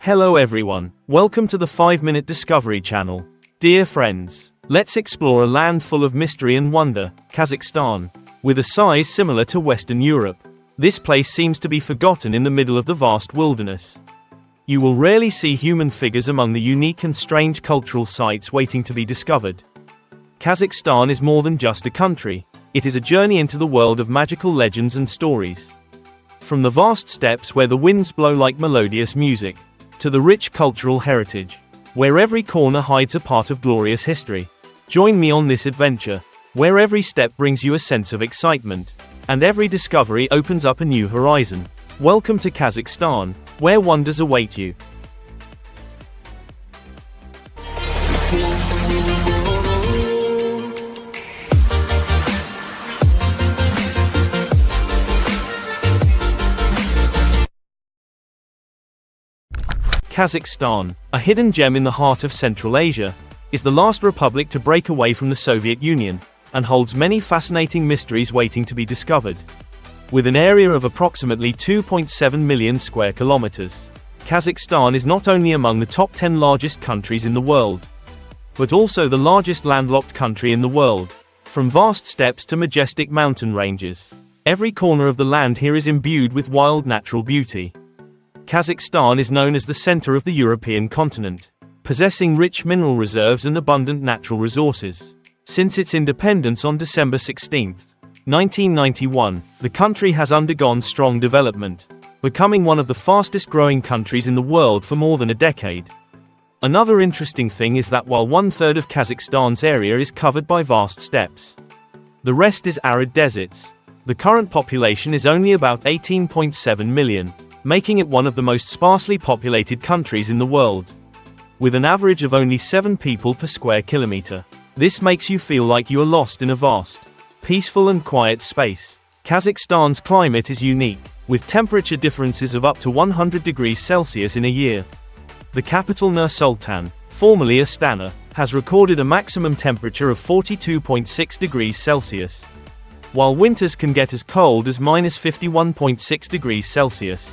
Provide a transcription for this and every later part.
Hello everyone, welcome to the 5-Minute Discovery channel. Dear friends, let's explore a land full of mystery and wonder, Kazakhstan. With a size similar to Western Europe, this place seems to be forgotten in the middle of the vast wilderness. You will rarely see human figures among the unique and strange cultural sites waiting to be discovered. Kazakhstan is more than just a country, it is a journey into the world of magical legends and stories. From the vast steppes where the winds blow like melodious music, to the rich cultural heritage, where every corner hides a part of glorious history. Join me on this adventure, where every step brings you a sense of excitement, and every discovery opens up a new horizon. Welcome to Kazakhstan, where wonders await you. Kazakhstan, a hidden gem in the heart of Central Asia, is the last republic to break away from the Soviet Union, and holds many fascinating mysteries waiting to be discovered. With an area of approximately 2.7 million square kilometers, Kazakhstan is not only among the top 10 largest countries in the world, but also the largest landlocked country in the world. From vast steppes to majestic mountain ranges, every corner of the land here is imbued with wild natural beauty. Kazakhstan is known as the center of the European continent, possessing rich mineral reserves and abundant natural resources. Since its independence on December 16, 1991, the country has undergone strong development, becoming one of the fastest growing countries in the world for more than a decade. Another interesting thing is that while 1/3 of Kazakhstan's area is covered by vast steppes, the rest is arid deserts. The current population is only about 18.7 million. Making it one of the most sparsely populated countries in the world. With an average of only 7 people per square kilometer, this makes you feel like you are lost in a vast, peaceful and quiet space. Kazakhstan's climate is unique, with temperature differences of up to 100 degrees Celsius in a year. The capital Nur-Sultan, formerly Astana, has recorded a maximum temperature of 42.6 degrees Celsius, while winters can get as cold as -51.6 degrees Celsius.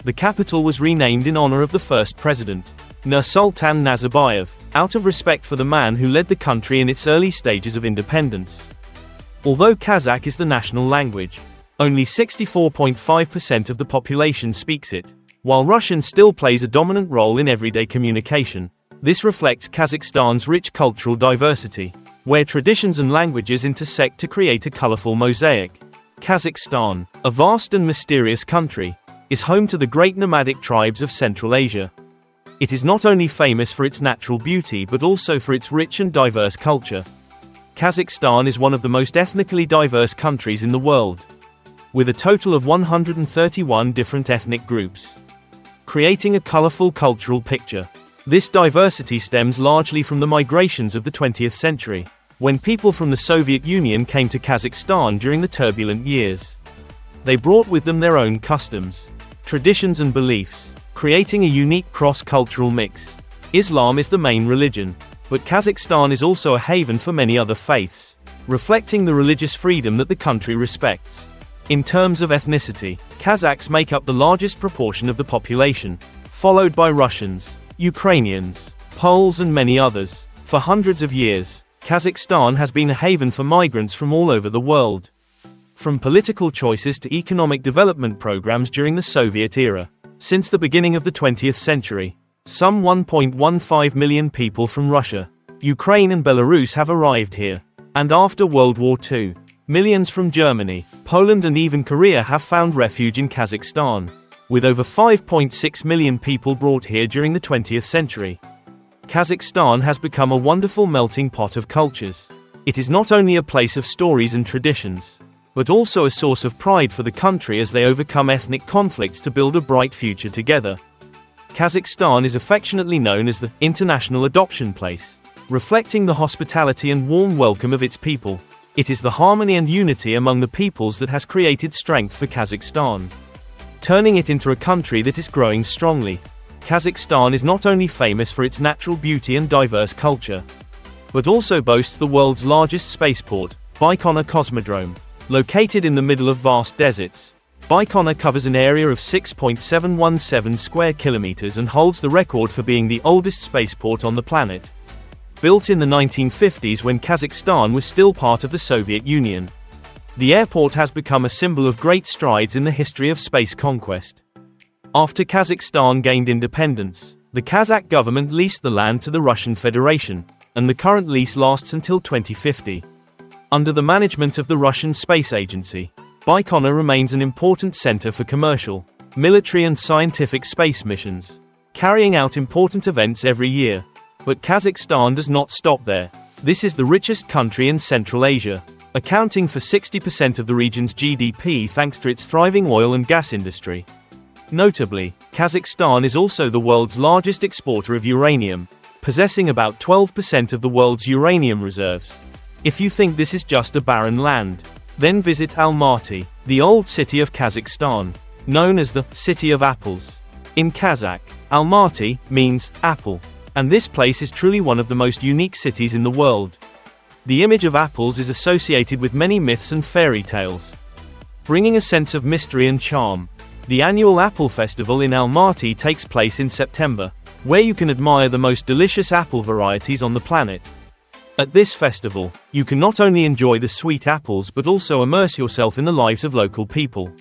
The capital was renamed in honor of the first president, Nursultan Nazarbayev, out of respect for the man who led the country in its early stages of independence. Although Kazakh is the national language, only 64.5% of the population speaks it, while Russian still plays a dominant role in everyday communication. This reflects Kazakhstan's rich cultural diversity, where traditions and languages intersect to create a colorful mosaic. Kazakhstan, a vast and mysterious country, is home to the great nomadic tribes of Central Asia. It is not only famous for its natural beauty but also for its rich and diverse culture. Kazakhstan is one of the most ethnically diverse countries in the world, with a total of 131 different ethnic groups, creating a colorful cultural picture. This diversity stems largely from the migrations of the 20th century, when people from the Soviet Union came to Kazakhstan during the turbulent years. They brought with them their own customs, traditions and beliefs, creating a unique cross-cultural mix. Islam is the main religion, but Kazakhstan is also a haven for many other faiths, reflecting the religious freedom that the country respects. In terms of ethnicity, Kazakhs make up the largest proportion of the population, followed by Russians, Ukrainians, Poles and many others. For hundreds of years, Kazakhstan has been a haven for migrants from all over the world. From political choices to economic development programs during the Soviet era. Since the beginning of the 20th century, some 1.15 million people from Russia, Ukraine and Belarus have arrived here. And after World War II, millions from Germany, Poland and even Korea have found refuge in Kazakhstan, with over 5.6 million people brought here during the 20th century. Kazakhstan has become a wonderful melting pot of cultures. It is not only a place of stories and traditions, but also a source of pride for the country as they overcome ethnic conflicts to build a bright future together. Kazakhstan is affectionately known as the international adoption place, reflecting the hospitality and warm welcome of its people. It is the harmony and unity among the peoples that has created strength for Kazakhstan, turning it into a country that is growing strongly. Kazakhstan is not only famous for its natural beauty and diverse culture, but also boasts the world's largest spaceport, Baikonur Cosmodrome. Located in the middle of vast deserts, Baikonur covers an area of 6.717 square kilometers and holds the record for being the oldest spaceport on the planet. Built in the 1950s when Kazakhstan was still part of the Soviet Union, the airport has become a symbol of great strides in the history of space conquest. After Kazakhstan gained independence, the Kazakh government leased the land to the Russian Federation, and the current lease lasts until 2050. Under the management of the Russian Space Agency, Baikonur remains an important center for commercial, military and scientific space missions, carrying out important events every year. But Kazakhstan does not stop there. This is the richest country in Central Asia, accounting for 60% of the region's GDP thanks to its thriving oil and gas industry. Notably, Kazakhstan is also the world's largest exporter of uranium, possessing about 12% of the world's uranium reserves. If you think this is just a barren land, then visit Almaty, the old city of Kazakhstan, known as the City of Apples. In Kazakh, Almaty means apple, and this place is truly one of the most unique cities in the world. The image of apples is associated with many myths and fairy tales, bringing a sense of mystery and charm. The annual Apple Festival in Almaty takes place in September, where you can admire the most delicious apple varieties on the planet. At this festival, you can not only enjoy the sweet apples but also immerse yourself in the lives of local people.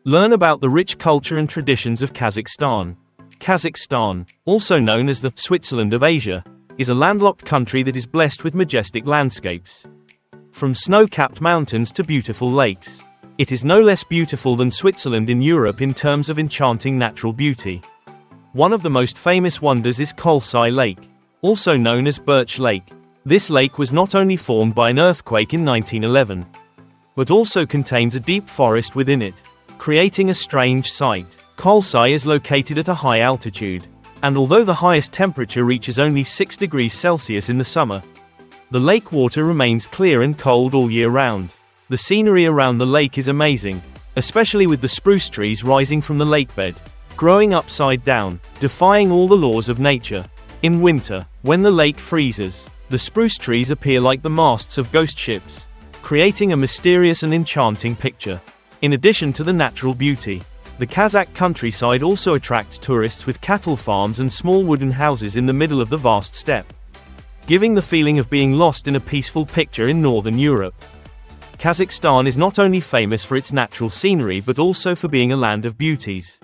Learn about the rich culture and traditions of Kazakhstan. Kazakhstan, also known as the Switzerland of Asia, is a landlocked country that is blessed with majestic landscapes. From snow-capped mountains to beautiful lakes, it is no less beautiful than Switzerland in Europe in terms of enchanting natural beauty. One of the most famous wonders is Kolsai Lake, also known as Birch Lake. This lake was not only formed by an earthquake in 1911, but also contains a deep forest within it, creating a strange sight. Kolsai is located at a high altitude, and although the highest temperature reaches only 6 degrees Celsius in the summer, the lake water remains clear and cold all year round. The scenery around the lake is amazing, especially with the spruce trees rising from the lakebed, growing upside down, defying all the laws of nature. In winter, when the lake freezes, the spruce trees appear like the masts of ghost ships, creating a mysterious and enchanting picture. In addition to the natural beauty, the Kazakh countryside also attracts tourists with cattle farms and small wooden houses in the middle of the vast steppe, giving the feeling of being lost in a peaceful picture in northern Europe. Kazakhstan is not only famous for its natural scenery but also for being a land of beauties.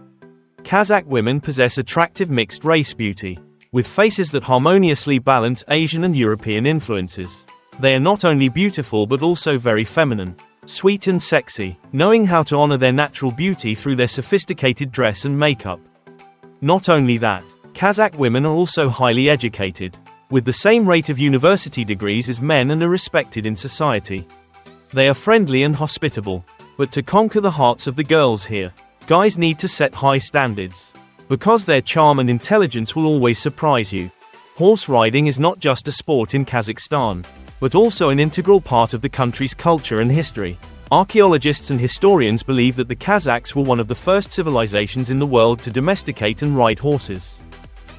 Kazakh women possess attractive mixed-race beauty, with faces that harmoniously balance Asian and European influences. They are not only beautiful but also very feminine, sweet and sexy, knowing how to honor their natural beauty through their sophisticated dress and makeup. Not only that, Kazakh women are also highly educated, with the same rate of university degrees as men, and are respected in society. They are friendly and hospitable, but to conquer the hearts of the girls here, guys need to set high standards, because their charm and intelligence will always surprise you. Horse riding is not just a sport in Kazakhstan, but also an integral part of the country's culture and history. Archaeologists and historians believe that the Kazakhs were one of the first civilizations in the world to domesticate and ride horses.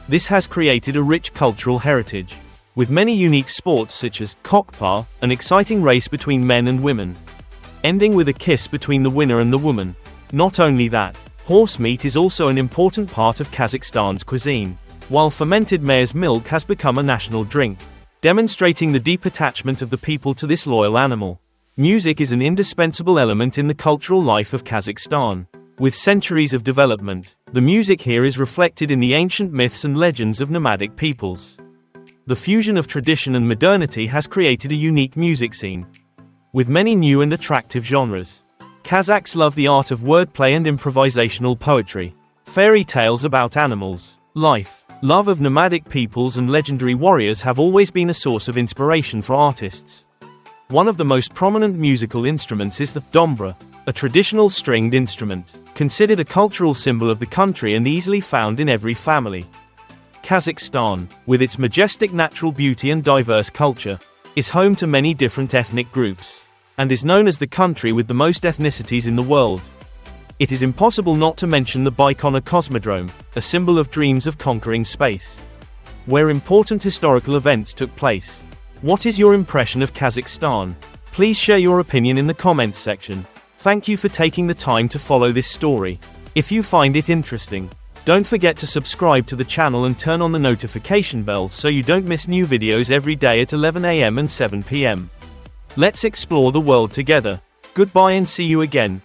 This has created a rich cultural heritage, with many unique sports such as kokpa, an exciting race between men and women, ending with a kiss between the winner and the woman. Not only that, horse meat is also an important part of Kazakhstan's cuisine, while fermented mare's milk has become a national drink, demonstrating the deep attachment of the people to this loyal animal. Music is an indispensable element in the cultural life of Kazakhstan. With centuries of development, the music here is reflected in the ancient myths and legends of nomadic peoples. The fusion of tradition and modernity has created a unique music scene, with many new and attractive genres. Kazakhs love the art of wordplay and improvisational poetry. Fairy tales about animals, life, love of nomadic peoples and legendary warriors have always been a source of inspiration for artists. One of the most prominent musical instruments is the dombra, a traditional stringed instrument, considered a cultural symbol of the country and easily found in every family. Kazakhstan, with its majestic natural beauty and diverse culture, is home to many different ethnic groups, and is known as the country with the most ethnicities in the world. It is impossible not to mention the Baikonur Cosmodrome, a symbol of dreams of conquering space, where important historical events took place. What is your impression of Kazakhstan? Please share your opinion in the comments section. Thank you for taking the time to follow this story. If you find it interesting, don't forget to subscribe to the channel and turn on the notification bell so you don't miss new videos every day at 11 AM and 7 PM. Let's explore the world together. Goodbye and see you again.